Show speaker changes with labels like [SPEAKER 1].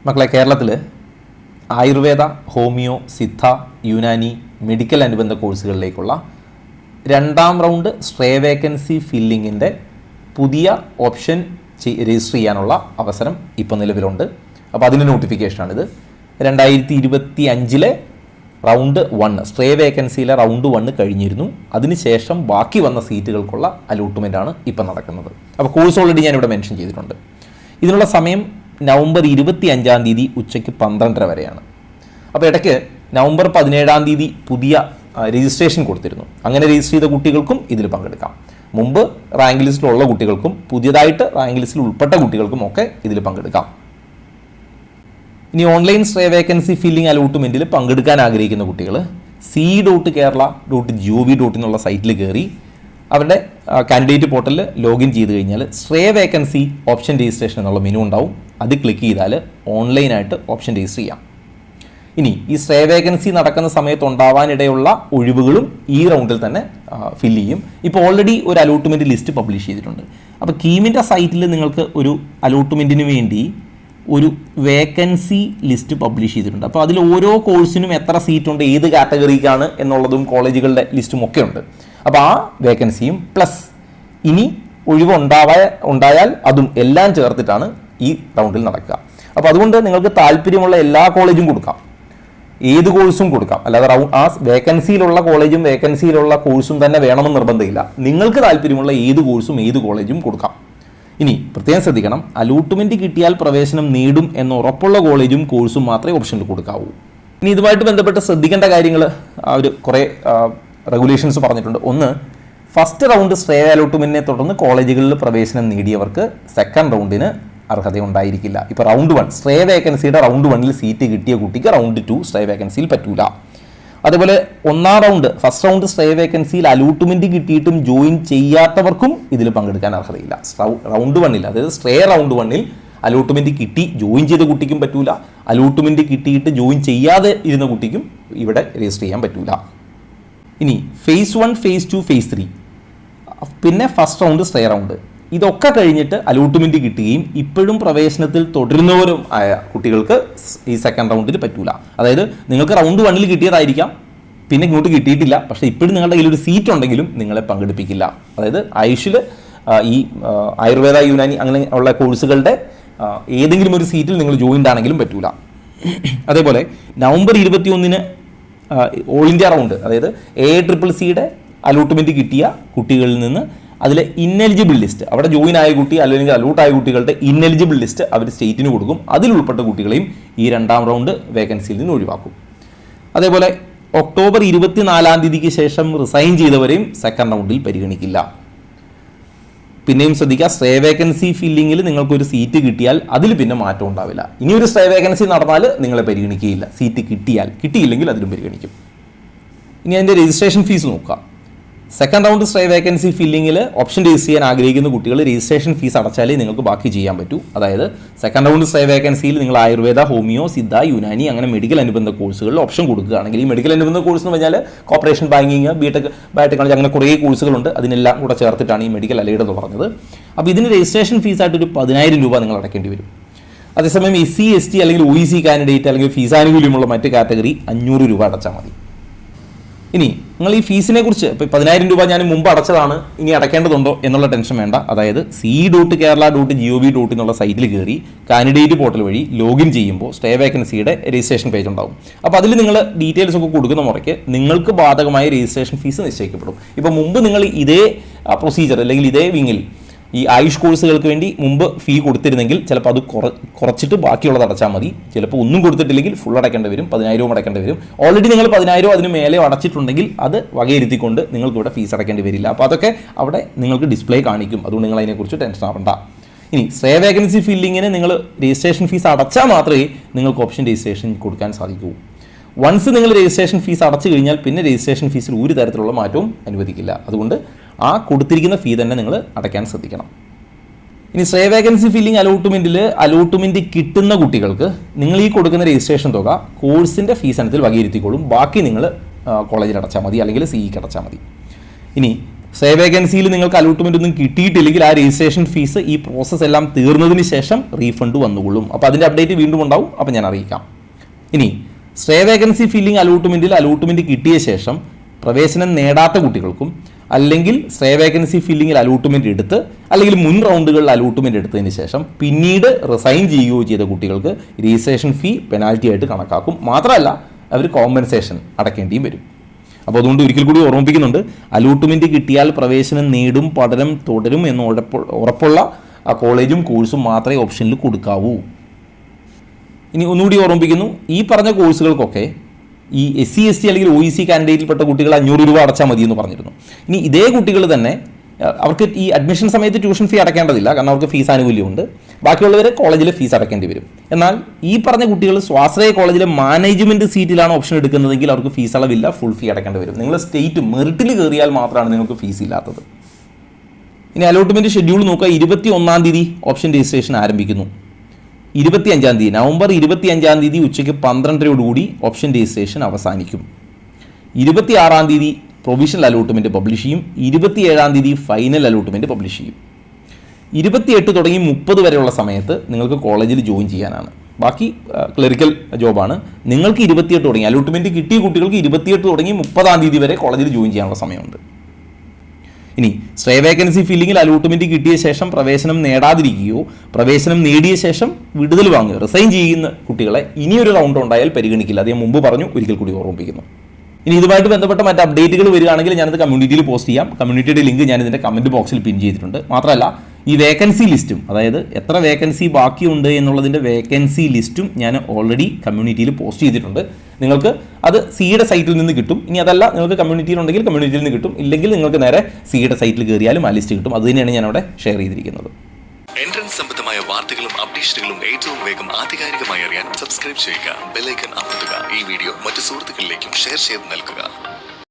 [SPEAKER 1] മക്കളെ, കേരളത്തിൽ Ayurveda, homeo, Siddha, Unani, medical അനുബന്ധ കോഴ്സുകളിലേക്കുള്ള രണ്ടാം റൗണ്ട് സ്ട്രേ വേക്കൻസി ഫില്ലിങ്ങിൻ്റെ പുതിയ ഓപ്ഷൻ രജിസ്റ്റർ ചെയ്യാനുള്ള അവസരം ഇപ്പോൾ നിലവിലുണ്ട്. അപ്പോൾ അതിൻ്റെ നോട്ടിഫിക്കേഷനാണിത്. 2025 റൗണ്ട് 1 സ്ട്രേ വേക്കൻസിയിലെ റൗണ്ട് 1 കഴിഞ്ഞിരുന്നു. അതിനുശേഷം ബാക്കി വന്ന സീറ്റുകൾക്കുള്ള അലോട്ട്മെൻറ്റാണ് ഇപ്പം നടക്കുന്നത്. അപ്പോൾ കോഴ്സ് ഓൾറെഡി ഞാനിവിടെ മെൻഷൻ ചെയ്തിട്ടുണ്ട്. ഇതിനുള്ള സമയം നവംബർ 25 ഉച്ചയ്ക്ക് 12:30 വരെയാണ്. അപ്പോൾ ഇടയ്ക്ക് നവംബർ 17 പുതിയ രജിസ്ട്രേഷൻ കൊടുത്തിരുന്നു. അങ്ങനെ രജിസ്റ്റർ ചെയ്ത കുട്ടികൾക്കും ഇതിൽ പങ്കെടുക്കാം. മുമ്പ് റാങ്ക് ലിസ്റ്റിലുള്ള കുട്ടികൾക്കും പുതിയതായിട്ട് റാങ്ക് ലിസ്റ്റിൽ ഉൾപ്പെട്ട കുട്ടികൾക്കും ഒക്കെ ഇതിൽ പങ്കെടുക്കാം. ഇനി ഓൺലൈൻ സ്ട്രേ വേക്കൻസി ഫില്ലിംഗ് അലോട്ട്മെൻറ്റിൽ പങ്കെടുക്കാൻ ആഗ്രഹിക്കുന്ന കുട്ടികൾ c.kerala.gov.in എന്നുള്ള സൈറ്റിൽ കയറി അവരുടെ കാൻഡിഡേറ്റ് പോർട്ടലിൽ ലോഗിൻ ചെയ്ത് കഴിഞ്ഞാൽ സ്ട്രേ വേക്കൻസി ഓപ്ഷൻ രജിസ്ട്രേഷൻ എന്നുള്ള മെനു ഉണ്ടാവും. അത് ക്ലിക്ക് ചെയ്താൽ ഓൺലൈനായിട്ട് ഓപ്ഷൻ രജിസ്റ്റർ ചെയ്യാം. ഇനി ഈ സ്ട്രേ വേക്കൻസി നടക്കുന്ന സമയത്ത് ഉണ്ടാവാനിടയുള്ള ഒഴിവുകളും ഈ റൗണ്ടിൽ തന്നെ ഫില്ല് ചെയ്യും. ഇപ്പോൾ ഓൾറെഡി ഒരു അലോട്ട്മെൻറ്റ് ലിസ്റ്റ് പബ്ലിഷ് ചെയ്തിട്ടുണ്ട്. അപ്പോൾ കീമിൻ്റെ സൈറ്റിൽ നിങ്ങൾക്ക് ഒരു അലോട്ട്മെൻറ്റിന് വേണ്ടി ഒരു വേക്കൻസി ലിസ്റ്റ് പബ്ലിഷ് ചെയ്തിട്ടുണ്ട്. അപ്പോൾ അതിൽ ഓരോ കോഴ്സിനും എത്ര സീറ്റുണ്ട്, ഏത് കാറ്റഗറിക്കാണ് എന്നുള്ളതും കോളേജുകളുടെ ലിസ്റ്റും ഒക്കെ ഉണ്ട്. അപ്പോൾ ആ വേക്കൻസിയും പ്ലസ് ഇനി ഒഴിവ് ഉണ്ടായാൽ അതും എല്ലാം ചേർത്തിട്ടാണ് ഈ റൗണ്ടിൽ നടക്കുക. അപ്പോൾ അതുകൊണ്ട് നിങ്ങൾക്ക് താല്പര്യമുള്ള എല്ലാ കോളേജും കൊടുക്കാം, ഏത് കോഴ്സും കൊടുക്കാം. അല്ലാതെ ആ വേക്കൻസിയിലുള്ള കോളേജും വേക്കൻസിയിലുള്ള കോഴ്സും തന്നെ വേണമെന്ന് നിർബന്ധമില്ല. നിങ്ങൾക്ക് താല്പര്യമുള്ള ഏത് കോഴ്സും ഏത് കോളേജും കൊടുക്കാം. ഇനി പ്രത്യേകം ശ്രദ്ധിക്കണം, അലോട്ട്മെൻറ്റ് കിട്ടിയാൽ പ്രവേശനം നേടും എന്ന് ഉറപ്പുള്ള കോളേജും കോഴ്സും മാത്രമേ ഓപ്ഷനിൽ കൊടുക്കാവൂ. ഇനി ഇതുമായിട്ട് ബന്ധപ്പെട്ട് ശ്രദ്ധിക്കേണ്ട കാര്യങ്ങൾ അവർ കുറേ റെഗുലേഷൻസ് പറഞ്ഞിട്ടുണ്ട്. ഒന്ന്, ഫസ്റ്റ് റൗണ്ട് സ്ട്രേ അലോട്ട്മെൻറ്റിനെ തുടർന്ന് കോളേജുകളിൽ പ്രവേശനം നേടിയവർക്ക് സെക്കൻഡ് റൗണ്ടിന് അർഹതയുണ്ടായിരിക്കില്ല. ഇപ്പോൾ റൗണ്ട് 1 സ്ട്രേ വേക്കൻസിയുടെ റൗണ്ട് 1 സീറ്റ് കിട്ടിയ കുട്ടിക്ക് റൗണ്ട് 2 സ്ട്രേ വേക്കൻസിയിൽ പറ്റൂല. അതേപോലെ ഒന്നാം റൗണ്ട് ഫസ്റ്റ് റൗണ്ട് സ്ട്രേ വേക്കൻസിയിൽ അലോട്ട്മെൻറ്റ് കിട്ടിയിട്ടും ജോയിൻ ചെയ്യാത്തവർക്കും ഇതിൽ പങ്കെടുക്കാൻ അർഹതയില്ല. റൗണ്ട് 1 അതായത് സ്ട്രേ റൗണ്ട് 1 അലോട്ട്മെൻറ്റ് കിട്ടി ജോയിൻ ചെയ്ത കുട്ടിക്കും പറ്റൂല. അലോട്ട്മെൻറ്റ് കിട്ടിയിട്ട് ജോയിൻ ചെയ്യാതെ ഇരുന്ന കുട്ടിക്കും ഇവിടെ രജിസ്റ്റർ ചെയ്യാൻ പറ്റൂല. ഇനി ഫേസ് 1, ഫേസ് 2, ഫേസ് 3 പിന്നെ ഫസ്റ്റ് റൗണ്ട് സ്ട്രേ റൗണ്ട് ഇതൊക്കെ കഴിഞ്ഞിട്ട് അലോട്ട്മെൻറ്റ് കിട്ടുകയും ഇപ്പോഴും പ്രവേശനത്തിൽ തുടരുന്നവരും ആയ കുട്ടികൾക്ക് ഈ സെക്കൻഡ് റൗണ്ടിൽ പറ്റൂല. അതായത് നിങ്ങൾക്ക് റൗണ്ട് 1 കിട്ടിയതായിരിക്കാം, പിന്നെ ഇങ്ങോട്ട് കിട്ടിയിട്ടില്ല, പക്ഷേ ഇപ്പോഴും നിങ്ങളുടെ കയ്യിൽ ഒരു സീറ്റ് ഉണ്ടെങ്കിലും നിങ്ങളെ പങ്കെടുപ്പിക്കില്ല. അതായത് ആയുഷിൽ ഈ ആയുർവേദ, യുനാനി അങ്ങനെ ഉള്ള കോഴ്സുകളുടെ ഏതെങ്കിലും ഒരു സീറ്റിൽ നിങ്ങൾ ജോയിൻ്റ് ആണെങ്കിലും പറ്റൂല. അതേപോലെ നവംബർ 21 ഓൾ ഇന്ത്യ റൗണ്ട് അതായത് AICCCയുടെ അലോട്ട്മെൻറ്റ് കിട്ടിയ കുട്ടികളിൽ നിന്ന് അതിലെ ഇന്നെലിജിബിൾ ലിസ്റ്റ്, അവിടെ ജോയിൻ ആയ കുട്ടി അല്ലെങ്കിൽ അലോട്ട് ആയ കുട്ടികളുടെ ഇന്നെലിജിബിൾ ലിസ്റ്റ് അവർ സ്റ്റേറ്റിന് കൊടുക്കും. അതിൽ ഉൾപ്പെട്ട കുട്ടികളെയും ഈ രണ്ടാം റൗണ്ട് വേക്കൻസിയിൽ നിന്ന് ഒഴിവാക്കും. അതേപോലെ ഒക്ടോബർ 24 ശേഷം റിസൈൻ ചെയ്തവരെയും സെക്കൻഡ് റൗണ്ടിൽ പരിഗണിക്കില്ല. പിന്നെയും ശ്രദ്ധിക്കുക, സ്ട്രേ വേക്കൻസി ഫില്ലിങ്ങിൽ നിങ്ങൾക്കൊരു സീറ്റ് കിട്ടിയാൽ അതിൽ പിന്നെ മാറ്റം ഉണ്ടാവില്ല. ഇനി ഒരു സ്ട്രേ വേക്കൻസി നടന്നാൽ നിങ്ങളെ പരിഗണിക്കുകയില്ല. സീറ്റ് കിട്ടിയില്ലെങ്കിൽ അതിലും പരിഗണിക്കും. ഇനി അതിൻ്റെ രജിസ്ട്രേഷൻ ഫീസ് നോക്കുക. സെക്കൻഡ് റൗണ്ട് സ്ട്രേ വേക്കൻസി ഫില്ലിങ്ങിൽ ഓപ്ഷൻ രജിസ്റ്റർ ചെയ്യാൻ ആഗ്രഹിക്കുന്ന കുട്ടികൾ രജിസ്ട്രേഷൻ ഫീസ് അടച്ചാലേ നിങ്ങൾക്ക് ബാക്കി ചെയ്യാൻ പറ്റൂ. അതായത് സെക്കൻഡ് റൗണ്ട് സ്ട്രേ വേക്കൻസിയിൽ നിങ്ങൾ ആയുർവേദ, ഹോമിയോ, സിദ്ധ, യുനാനി അങ്ങനെ മെഡിക്കൽ അനുബന്ധ കോഴ്സുകളിൽ ഓപ്ഷൻ കൊടുക്കുകയാണെങ്കിൽ, ഈ മെഡിക്കൽ അനുബന്ധ കോഴ്സ് എന്ന് പറഞ്ഞാൽ കോർപ്പറേഷൻ ബാങ്കിങ്, ബിടെക്, ബയോടെക്നോളജി അങ്ങനെ കുറേ കോഴ്സുകളുണ്ട്. അതിനെല്ലാം കൂടെ ചേർത്തിട്ടാണ് ഈ മെഡിക്കൽ അലൈഡ് എന്ന് പറഞ്ഞത്. അപ്പോൾ ഇതിന് രജിസ്ട്രേഷൻ ഫീസായിട്ടൊരു 10,000 രൂപ നിങ്ങൾ അടയ്ക്കേണ്ടി വരും. അതേസമയം SC, ST അല്ലെങ്കിൽ OEC കാൻഡിഡേറ്റ് അല്ലെങ്കിൽ ഫീസാനുകൂല്യമുള്ള മറ്റ് കാറ്റഗറി 500 രൂപ അടച്ചാൽ മതി. ഇനി നിങ്ങൾ ഈ ഫീസിനെ കുറിച്ച് ഇപ്പോൾ 10,000 രൂപ ഞാൻ മുമ്പ് അടച്ചതാണ്, ഇനി അടയ്ക്കേണ്ടതുണ്ടോ എന്നുള്ള ടെൻഷൻ വേണ്ട. അതായത് c.kerala.gov.in എന്നുള്ള സൈറ്റിൽ കയറി കാൻഡിഡേറ്റ് പോർട്ടൽ വഴി ലോഗിൻ ചെയ്യുമ്പോൾ സ്ട്രേ വേക്കൻസിയുടെ രജിസ്ട്രേഷൻ പേജ് ഉണ്ടാവും. അപ്പോൾ അതിൽ നിങ്ങൾ ഡീറ്റെയിൽസ് ഒക്കെ കൊടുക്കുന്ന മുറയ്ക്ക് നിങ്ങൾക്ക് ബാധകമായ രജിസ്ട്രേഷൻ ഫീസ് നിശ്ചയിക്കപ്പെടും. ഇപ്പോൾ മുമ്പ് നിങ്ങൾ ഇതേ പ്രൊസീജിയർ അല്ലെങ്കിൽ ഇതേ വിങ്ങിൽ ഈ ആയുഷ് കോഴ്സുകൾക്ക് വേണ്ടി മുമ്പ് ഫീ കൊടുത്തിരുന്നെങ്കിൽ ചിലപ്പോൾ അത് കുറച്ചിട്ട് ബാക്കിയുള്ളത് അടച്ചാൽ മതി. ചിലപ്പോൾ ഒന്നും കൊടുത്തിട്ടില്ലെങ്കിൽ ഫുൾ അടയ്ക്കേണ്ടി വരും, 10,000 അടയ്ക്കേണ്ടി വരും. ഓൾറെഡി നിങ്ങൾ 10,000 അതിന് മേലെ അടച്ചിട്ടുണ്ടെങ്കിൽ അത് വകയിരുത്തിക്കൊണ്ട് നിങ്ങൾക്ക് ഇവിടെ ഫീസ് അടയ്ക്കേണ്ടി വരില്ല. അപ്പോൾ അതൊക്കെ അവിടെ നിങ്ങൾക്ക് ഡിസ്പ്ലേ കാണിക്കും. അതുകൊണ്ട് നിങ്ങൾ അതിനെക്കുറിച്ച് ടെൻഷൻ ആവണ്ട. ഇനി സ്ട്രേ വേക്കൻസി ഫില്ലിങ്ങിന് നിങ്ങൾ രജിസ്ട്രേഷൻ ഫീസ് അടച്ചാൽ മാത്രമേ നിങ്ങൾക്ക് ഓപ്ഷൻ രജിസ്ട്രേഷൻ കൊടുക്കാൻ സാധിക്കൂ. വൺസ് നിങ്ങൾ രജിസ്ട്രേഷൻ ഫീസ് അടച്ചു കഴിഞ്ഞാൽ പിന്നെ രജിസ്ട്രേഷൻ ഫീസിൽ ഒരു തരത്തിലുള്ള മാറ്റവും അനുവദിക്കില്ല. അതുകൊണ്ട് ആ കൊടുത്തിരിക്കുന്ന ഫീ തന്നെ നിങ്ങൾ അടയ്ക്കാൻ ശ്രദ്ധിക്കണം. ഇനി സ്ട്രേ വേക്കൻസി ഫില്ലിംഗ് അലോട്ട്മെൻറ്റ് കിട്ടുന്ന കുട്ടികൾക്ക് നിങ്ങൾ ഈ കൊടുക്കുന്ന രജിസ്ട്രേഷൻ തുക കോഴ്സിൻ്റെ ഫീസ് ഇനത്തിൽ വകയിരുത്തിക്കോളും. ബാക്കി നിങ്ങൾ കോളേജിൽ അടച്ചാൽ മതി അല്ലെങ്കിൽ CEക്ക് അടച്ചാൽ മതി. ഇനി സേ വേക്കൻസിയിൽ നിങ്ങൾക്ക് അലോട്ട്മെന്റ് ഒന്നും കിട്ടിയിട്ടില്ലെങ്കിൽ ആ രജിസ്ട്രേഷൻ ഫീസ് ഈ പ്രോസസ്സ് എല്ലാം തീർന്നതിന് ശേഷം റീഫണ്ട് വന്നുകൊള്ളും. അപ്പോൾ അതിൻ്റെ അപ്ഡേറ്റ് വീണ്ടും ഉണ്ടാവും, അപ്പോൾ ഞാൻ അറിയിക്കാം. ഇനി സേ വേക്കൻസി ഫില്ലിംഗ് അലോട്ട്മെന്റ് കിട്ടിയ ശേഷം പ്രവേശനം നേടാത്ത കുട്ടികൾക്കും അല്ലെങ്കിൽ സേ വേക്കൻസി ഫില്ലിങ്ങിൽ അലോട്ട്മെന്റ് എടുത്ത് അല്ലെങ്കിൽ മുൻ റൗണ്ടുകളിൽ അലോട്ട്മെന്റ് എടുത്തതിന് ശേഷം പിന്നീട് റിസൈൻ ചെയ്യുകയോ ചെയ്ത കുട്ടികൾക്ക് രജിസ്ട്രേഷൻ ഫീ പെനാൽറ്റി ആയിട്ട് കണക്കാക്കും. മാത്രമല്ല അവർ കോമ്പൻസേഷൻ അടയ്ക്കേണ്ടിയും വരും. അപ്പോൾ അതുകൊണ്ട് ഒരിക്കൽ കൂടി ഓർമ്മിപ്പിക്കുന്നുണ്ട്, അലോട്ട്മെന്റ് കിട്ടിയാൽ പ്രവേശനം നേടും, പഠനം തുടരും എന്ന് ഉറപ്പുള്ള ആ കോളേജും കോഴ്സും മാത്രമേ ഓപ്ഷനിൽ കൊടുക്കാവൂ. ഇനി ഒന്നുകൂടി ഓർമ്മിപ്പിക്കുന്നു, ഈ പറഞ്ഞ കോഴ്സുകൾക്കൊക്കെ ഈ SC/ST അല്ലെങ്കിൽ OEC കാൻഡിഡേറ്റിൽപ്പെട്ട കുട്ടികൾ 500 രൂപ അടച്ചാൽ മതി എന്ന് പറഞ്ഞിരുന്നു. ഇനി ഇതേ കുട്ടികൾ തന്നെ അവർക്ക് ഈ അഡ്മിഷൻ സമയത്ത് ട്യൂഷൻ ഫീ അടയ്ക്കേണ്ടതില്ല, കാരണം അവർക്ക് ഫീസ് ആനുകൂല്യമുണ്ട്. ബാക്കിയുള്ളവരെ കോളേജിൽ ഫീസ് അടയ്ക്കേണ്ടി വരും. എന്നാൽ ഈ പറഞ്ഞ കുട്ടികൾ സ്വാശ്രയ കോളേജിലെ മാനേജ്മെന്റ് സീറ്റിലാണ് ഓപ്ഷൻ എടുക്കുന്നതെങ്കിൽ അവർക്ക് ഫീസ് അളവില്ല, ഫുൾ ഫീ അടയ്ക്കേണ്ടി വരും. നിങ്ങൾ സ്റ്റേറ്റ് മെറിറ്റിൽ കയറിയാൽ മാത്രമാണ് നിങ്ങൾക്ക് ഫീസ് ഇല്ലാത്തത്. ഇനി അലോട്ട്മെന്റ് ഷെഡ്യൂൾ നോക്കുക. 21-ാം തീയതി ഓപ്ഷൻ രജിസ്ട്രേഷൻ ആരംഭിക്കുന്നു. 25-ാം തീയതി നവംബർ 25-ാം തീയതി ഉച്ചയ്ക്ക് 12:30 ഓപ്ഷൻ രജിസ്ട്രേഷൻ അവസാനിക്കും. 26-ാം തീയതി പ്രൊവിഷണൽ അലോട്ട്മെന്റ് പബ്ലിഷ് ചെയ്യും. 27-ാം തീയതി ഫൈനൽ അലോട്ട്മെന്റ് പബ്ലിഷ് ചെയ്യും. 28 തുടങ്ങി 30 വരെയുള്ള സമയത്ത് നിങ്ങൾക്ക് കോളേജിൽ ജോയിൻ ചെയ്യാനാണ്. ബാക്കി ക്ലറിക്കൽ ജോബാണ്. നിങ്ങൾക്ക് 28 തുടങ്ങി അലോട്ട്മെന്റ് കിട്ടിയ കുട്ടികൾക്ക് 28 തുടങ്ങി 30-ാം തീയതി വരെ കോളേജിൽ ജോയിൻ ചെയ്യാനുള്ള സമയമുണ്ട്. ഇനി സേ വേക്കൻസി ഫില്ലിങ്ങിൽ അലോട്ട്മെന്റ് കിട്ടിയ ശേഷം പ്രവേശനം നേടാതിരിക്കുകയോ പ്രവേശനം നേടിയ ശേഷം വിടുതൽ വാങ്ങുകയോ റിസൈൻ ചെയ്യുന്ന കുട്ടികളെ ഇനിയൊരു റൗണ്ട് ഉണ്ടായാൽ പരിഗണിക്കില്ല. അത് ഞാൻ മുമ്പ് പറഞ്ഞു, ഒരിക്കൽ കൂടി ഓർമ്മിപ്പിക്കുന്നു. ഇനി ഇതുമായിട്ട് ബന്ധപ്പെട്ട മറ്റ് അപ്ഡേറ്റുകൾ വരികയാണെങ്കിൽ ഞാനത് കമ്മ്യൂണിറ്റിയിൽ പോസ്റ്റ് ചെയ്യാം. കമ്മ്യൂണിറ്റിയുടെ ലിങ്ക് ഞാൻ ഇതിൻ്റെ കമൻറ്റ് ബോക്സിൽ പിൻ ചെയ്തിട്ടുണ്ട്. മാത്രമല്ല ഈ വേക്കൻസി ലിസ്റ്റും, അതായത് എത്ര വേക്കൻസി ബാക്കിയുണ്ട് എന്നുള്ളതിൻ്റെ വേക്കൻസി ലിസ്റ്റും ഞാൻ ഓൾറെഡി കമ്മ്യൂണിറ്റിയിൽ പോസ്റ്റ് ചെയ്തിട്ടുണ്ട്. നിങ്ങൾക്ക് അത് സിയുടെ സൈറ്റിൽ നിന്ന് കിട്ടും. ഇനി അതല്ല നിങ്ങൾക്ക് കമ്മ്യൂണിറ്റിയിലുണ്ടെങ്കിൽ കമ്മ്യൂണിറ്റിയിൽ നിന്ന് കിട്ടും, ഇല്ലെങ്കിൽ നിങ്ങൾക്ക് നേരെ സിയുടെ സൈറ്റിൽ കയറിയാലും ആ ലിസ്റ്റ് കിട്ടും. അത് തന്നെയാണ് ഞാൻ അവിടെ ഷെയർ ചെയ്തിരിക്കുന്നത്.
[SPEAKER 2] എൻട്രൻസ് സംബന്ധമായ വാർത്തകളും അപ്ഡേഷനുകളും ഏറ്റവും വേഗം ആധികാരികമായി അറിയാൻ സബ്സ്ക്രൈബ് ചെയ്യുക, ബെൽ ഐക്കൺ അമർത്തുക. ഈ വീഡിയോ മറ്റു സുഹൃത്തുക്കളിലേക്കും ഷെയർ ചെയ്ത് നൽകുക.